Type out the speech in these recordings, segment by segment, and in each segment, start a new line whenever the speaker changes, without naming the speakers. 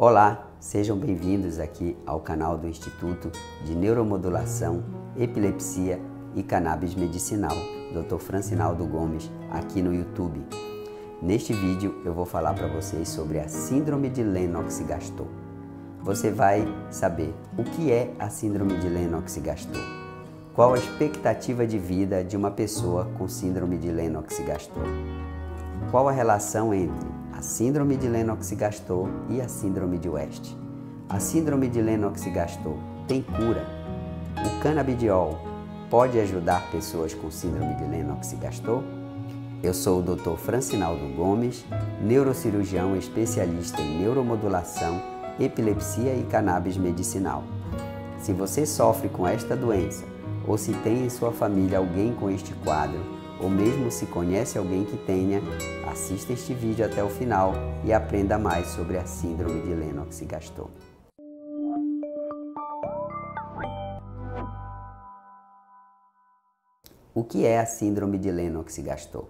Olá, sejam bem-vindos aqui ao canal do Instituto de Neuromodulação, Epilepsia e Cannabis Medicinal, Dr. Francinaldo Gomes, aqui no YouTube. Neste vídeo eu vou falar para vocês sobre a Síndrome de Lennox-Gastaut. Você vai saber o que é a Síndrome de Lennox-Gastaut, qual a expectativa de vida de uma pessoa com Síndrome de Lennox-Gastaut, qual a relação entre a Síndrome de Lennox-Gastaut e a Síndrome de West. A Síndrome de Lennox-Gastaut tem cura? O canabidiol pode ajudar pessoas com Síndrome de Lennox-Gastaut? Eu sou o Dr. Francinaldo Gomes, neurocirurgião especialista em neuromodulação, epilepsia e cannabis medicinal. Se você sofre com esta doença, ou se tem em sua família alguém com este quadro, ou mesmo se conhece alguém que tenha, assista este vídeo até o final e aprenda mais sobre a Síndrome de Lennox-Gastaut. O que é a Síndrome de Lennox-Gastaut?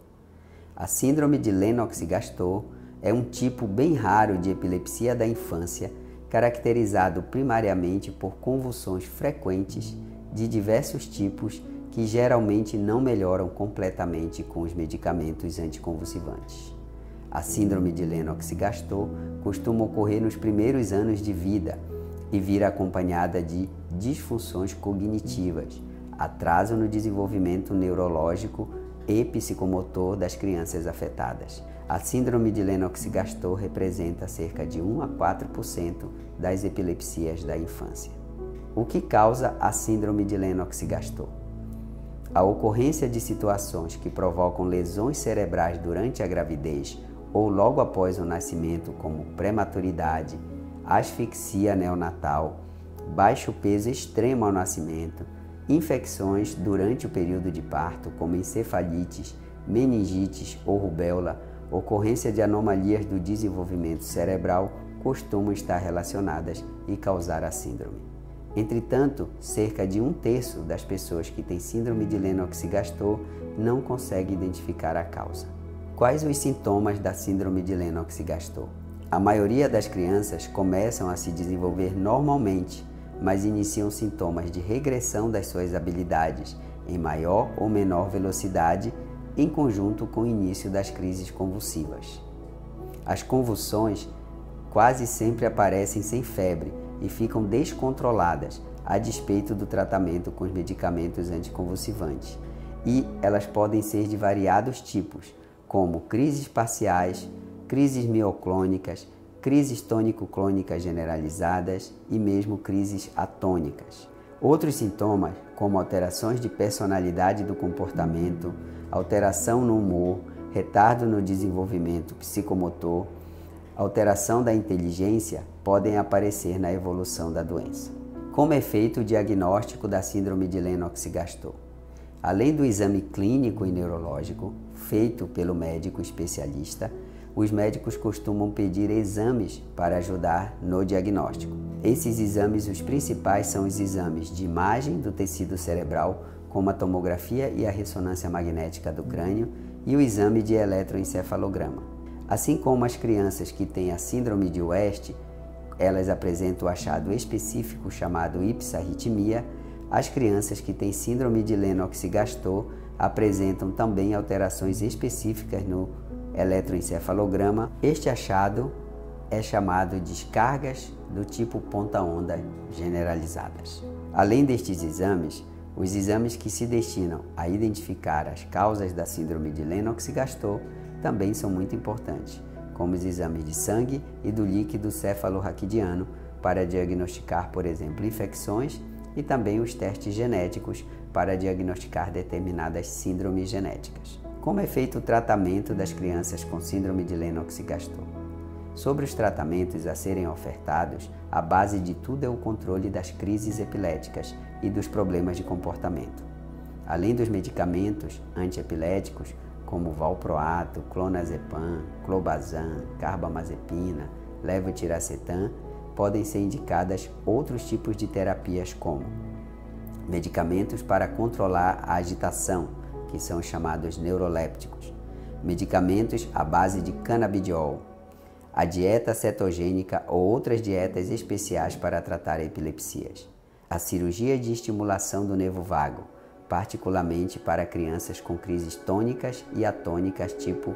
A Síndrome de Lennox-Gastaut é um tipo bem raro de epilepsia da infância, caracterizado primariamente por convulsões frequentes de diversos tipos que geralmente não melhoram completamente com os medicamentos anticonvulsivantes. A Síndrome de Lennox-Gastaut costuma ocorrer nos primeiros anos de vida e vir acompanhada de disfunções cognitivas, atraso no desenvolvimento neurológico e psicomotor das crianças afetadas. A Síndrome de Lennox-Gastaut representa cerca de 1 a 4% das epilepsias da infância. O que causa a Síndrome de Lennox-Gastaut? A ocorrência de situações que provocam lesões cerebrais durante a gravidez ou logo após o nascimento, como prematuridade, asfixia neonatal, baixo peso extremo ao nascimento, infecções durante o período de parto, como encefalites, meningites ou rubéola, ocorrência de anomalias do desenvolvimento cerebral costumam estar relacionadas e causar a síndrome. Entretanto, cerca de 1/3 das pessoas que têm Síndrome de Lennox-Gastaut não consegue identificar a causa. Quais os sintomas da Síndrome de Lennox-Gastaut? A maioria das crianças começam a se desenvolver normalmente, mas iniciam sintomas de regressão das suas habilidades em maior ou menor velocidade, em conjunto com o início das crises convulsivas. As convulsões quase sempre aparecem sem febre e ficam descontroladas a despeito do tratamento com os medicamentos anticonvulsivantes, e elas podem ser de variados tipos, como crises parciais, crises mioclônicas, crises tônico-clônicas generalizadas e mesmo crises atônicas. Outros sintomas, como alterações de personalidade do comportamento, alteração no humor, retardo no desenvolvimento psicomotor, alteração da inteligência, podem aparecer na evolução da doença. Como é feito o diagnóstico da Síndrome de Lennox-Gastaut? Além do exame clínico e neurológico, feito pelo médico especialista, os médicos costumam pedir exames para ajudar no diagnóstico. Esses exames, os principais, são os exames de imagem do tecido cerebral, como a tomografia e a ressonância magnética do crânio, e o exame de eletroencefalograma. Assim como as crianças que têm a Síndrome de West, elas apresentam o achado específico chamado ipsarritmia, as crianças que têm Síndrome de Lennox-Gastaut apresentam também alterações específicas no eletroencefalograma. Este achado é chamado de descargas do tipo ponta-onda generalizadas. Além destes exames, os exames que se destinam a identificar as causas da Síndrome de Lennox-Gastaut também são muito importantes, como os exames de sangue e do líquido cefalorraquidiano para diagnosticar, por exemplo, infecções, e também os testes genéticos para diagnosticar determinadas síndromes genéticas. Como é feito o tratamento das crianças com Síndrome de Lennox-Gastaut? Sobre os tratamentos a serem ofertados, a base de tudo é o controle das crises epiléticas e dos problemas de comportamento. Além dos medicamentos antiepiléticos, como valproato, clonazepam, clobazam, carbamazepina, levotiracetam, podem ser indicadas outros tipos de terapias, como medicamentos para controlar a agitação, que são chamados neurolépticos, medicamentos à base de canabidiol, a dieta cetogênica ou outras dietas especiais para tratar epilepsias, a cirurgia de estimulação do nervo vago, particularmente para crianças com crises tônicas e atônicas tipo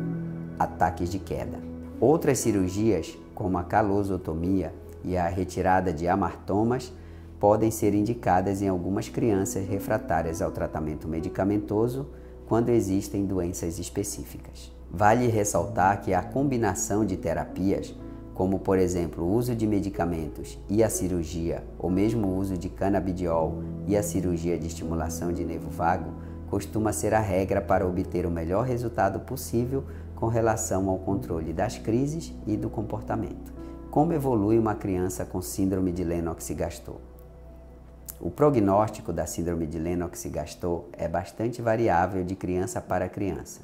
ataques de queda. Outras cirurgias, como a calosotomia e a retirada de amartomas, podem ser indicadas em algumas crianças refratárias ao tratamento medicamentoso quando existem doenças específicas. Vale ressaltar que a combinação de terapias, como por exemplo o uso de medicamentos e a cirurgia, ou mesmo o uso de canabidiol e a cirurgia de estimulação de nervo vago, costuma ser a regra para obter o melhor resultado possível com relação ao controle das crises e do comportamento. Como evolui uma criança com síndrome de Lennox-Gastaut? O prognóstico da síndrome de Lennox-Gastaut é bastante variável de criança para criança.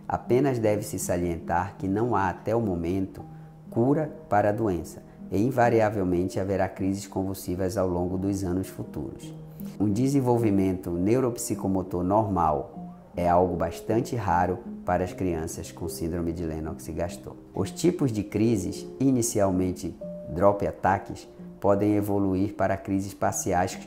Apenas deve-se salientar que não há até o momento cura para a doença e invariavelmente haverá crises convulsivas ao longo dos anos futuros. Um desenvolvimento neuropsicomotor normal é algo bastante raro para as crianças com síndrome de Lennox-Gastaut. Os tipos de crises, inicialmente drop ataques, podem evoluir para crises parciais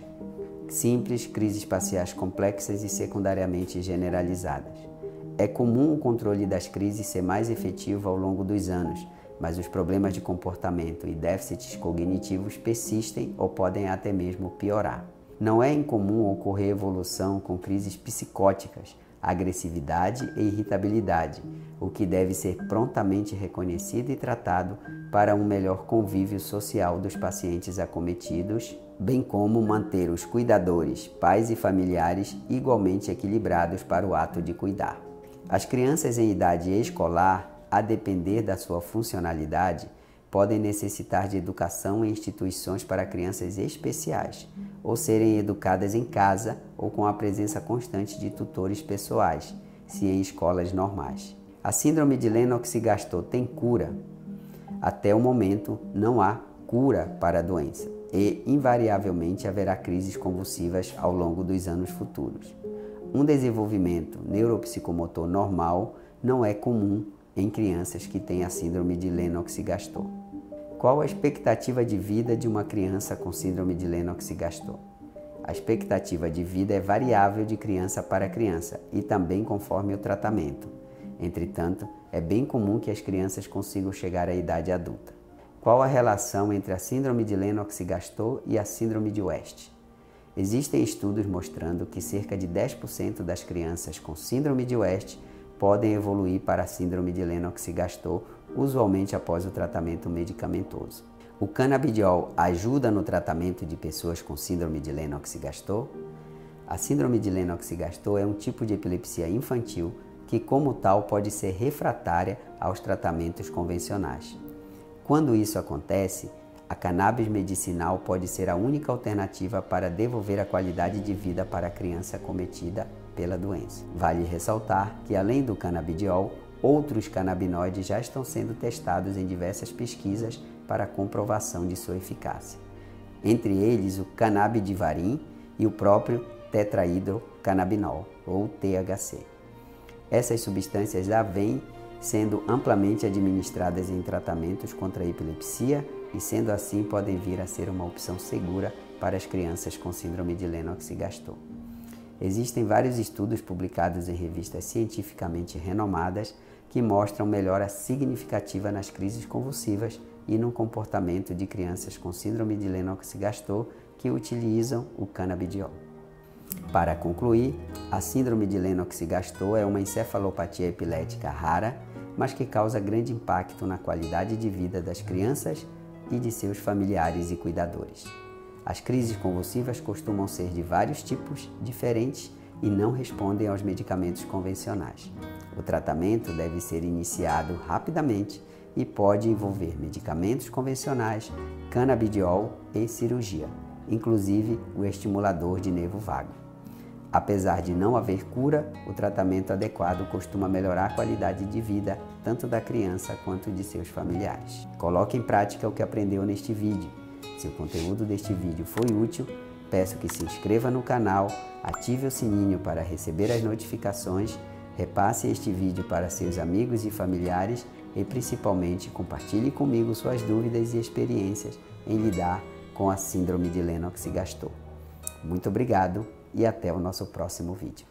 simples, crises parciais complexas e secundariamente generalizadas. É comum o controle das crises ser mais efetivo ao longo dos anos, mas os problemas de comportamento e déficits cognitivos persistem ou podem até mesmo piorar. Não é incomum ocorrer evolução com crises psicóticas, agressividade e irritabilidade, o que deve ser prontamente reconhecido e tratado para um melhor convívio social dos pacientes acometidos, bem como manter os cuidadores, pais e familiares igualmente equilibrados para o ato de cuidar. As crianças em idade escolar, a depender da sua funcionalidade, podem necessitar de educação em instituições para crianças especiais, ou serem educadas em casa ou com a presença constante de tutores pessoais, se em escolas normais. A síndrome de Lennox-Gastaut tem cura? Até o momento, não há cura para a doença e, invariavelmente, haverá crises convulsivas ao longo dos anos futuros. Um desenvolvimento neuropsicomotor normal não é comum em crianças que têm a síndrome de Lennox-Gastaut. Qual a expectativa de vida de uma criança com síndrome de Lennox-Gastaut? A expectativa de vida é variável de criança para criança e também conforme o tratamento. Entretanto, é bem comum que as crianças consigam chegar à idade adulta. Qual a relação entre a síndrome de Lennox-Gastaut e a síndrome de West? Existem estudos mostrando que cerca de 10% das crianças com síndrome de West podem evoluir para a síndrome de Lennox-Gastaut, usualmente após o tratamento medicamentoso. O canabidiol ajuda no tratamento de pessoas com síndrome de Lennox-Gastaut? A síndrome de Lennox-Gastaut é um tipo de epilepsia infantil que, como tal, pode ser refratária aos tratamentos convencionais. Quando isso acontece, a cannabis medicinal pode ser a única alternativa para devolver a qualidade de vida para a criança acometida pela doença. Vale ressaltar que, além do canabidiol, outros canabinoides já estão sendo testados em diversas pesquisas para comprovação de sua eficácia. Entre eles, o canabidivarin e o próprio tetrahidrocannabinol, ou THC. Essas substâncias já vêm sendo amplamente administradas em tratamentos contra a epilepsia e, sendo assim, podem vir a ser uma opção segura para as crianças com síndrome de Lennox-Gastaut. Existem vários estudos publicados em revistas cientificamente renomadas que mostram melhora significativa nas crises convulsivas e no comportamento de crianças com síndrome de Lennox-Gastaut que utilizam o canabidiol. Para concluir, a síndrome de Lennox-Gastaut é uma encefalopatia epilética rara, mas que causa grande impacto na qualidade de vida das crianças e de seus familiares e cuidadores. As crises convulsivas costumam ser de vários tipos diferentes e não respondem aos medicamentos convencionais. O tratamento deve ser iniciado rapidamente e pode envolver medicamentos convencionais, canabidiol e cirurgia, inclusive o estimulador de nervo vago. Apesar de não haver cura, o tratamento adequado costuma melhorar a qualidade de vida tanto da criança quanto de seus familiares. Coloque em prática o que aprendeu neste vídeo. Se o conteúdo deste vídeo foi útil, peço que se inscreva no canal, ative o sininho para receber as notificações, repasse este vídeo para seus amigos e familiares e principalmente compartilhe comigo suas dúvidas e experiências em lidar com a síndrome de Lennox-Gastaut. Muito obrigado e até o nosso próximo vídeo.